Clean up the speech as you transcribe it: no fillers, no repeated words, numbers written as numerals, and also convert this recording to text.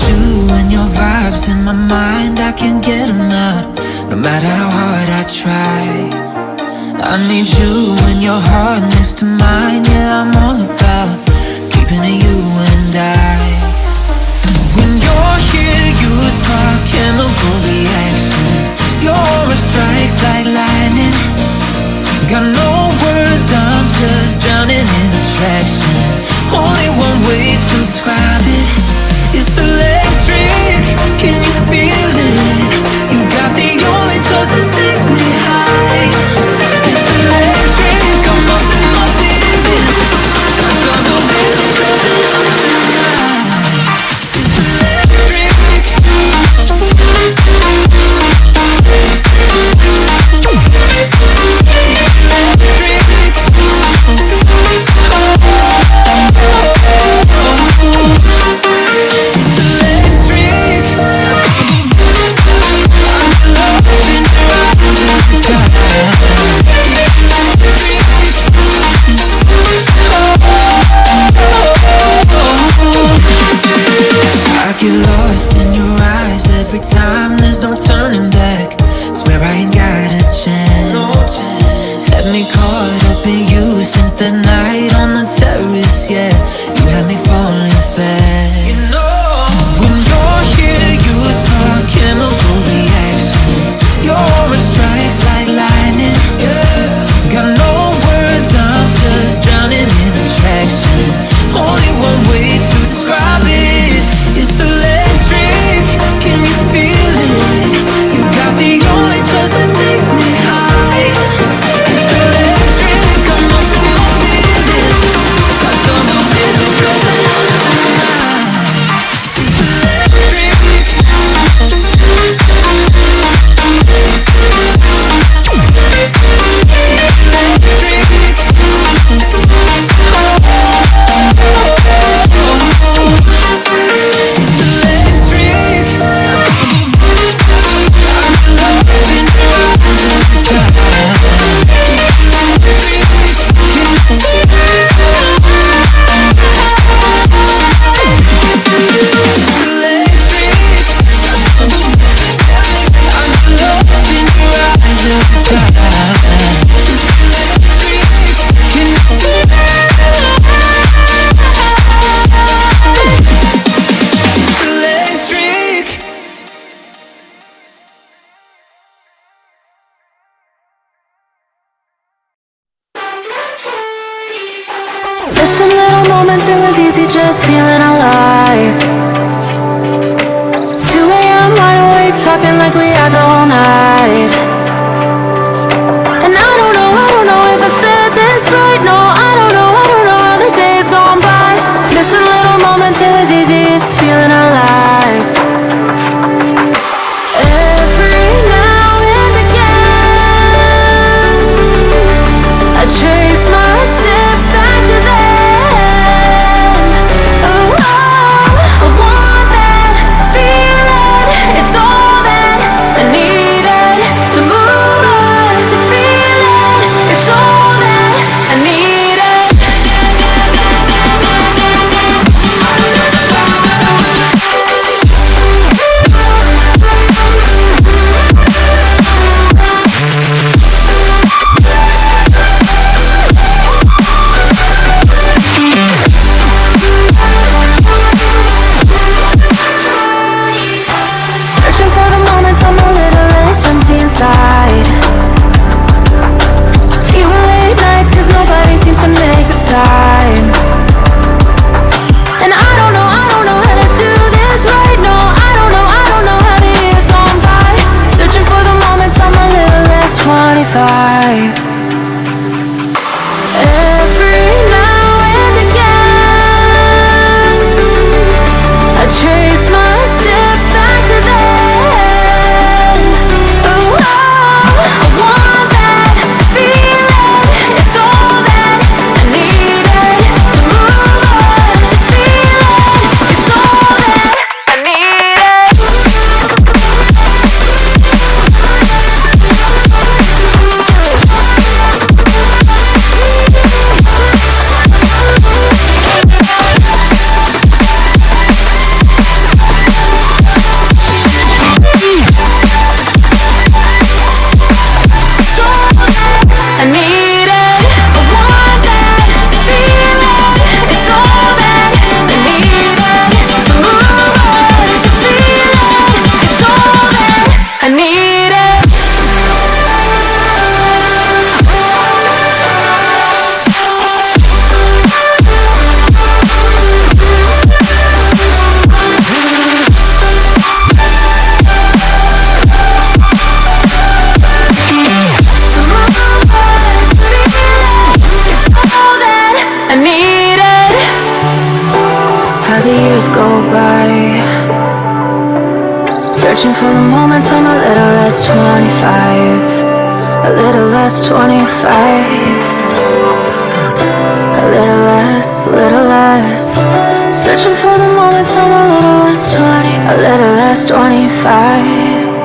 you and your vibes in my mind, I can't get them out, no matter how hard I try. I need you and your heart next to mine. Yeah, I'm all about keeping it you and I. When you're here, you spark chemical reactions. Your aura strikes like lightning. Got no words, I'm just drowning in attraction. Only one way to describe it. It's electric, can you feel it? You got the only touch that takes me high. It's electric, I'm up in my feelings. I double vision 'cause I love it tonight. It's electric. I get lost in your eyes every time, there's no turning back. Swear I ain't got a chance. Had me caught up in you since the night on the terrace, yeah. You had me falling fast. When you're here, you spark chemical reactions. Your aura strikes like lightning. Got no words, I'm just drowning in attraction. Only one way to describe it. It's electric, can you feel it? You got the only touch that takes me high. It's electric, I'm up in my feelings. I double vision 'cause I love it tonight. It's electric. Missing little moments, it was easy just feeling alive. 2 a.m. wide awake, talking like we had the whole night. And I don't know if I said this right. No, I don't know how the days gone by. Missing little moments, it was easy just feeling alive. Every now and again, I trace my steps back to then. Ooh, I want that feeling. It's all that I needed. days go by. Searching for the moments I'm a little less 25. A little less 25. A little less, little less. Searching for the moments I'm a little less 20. A little less 25.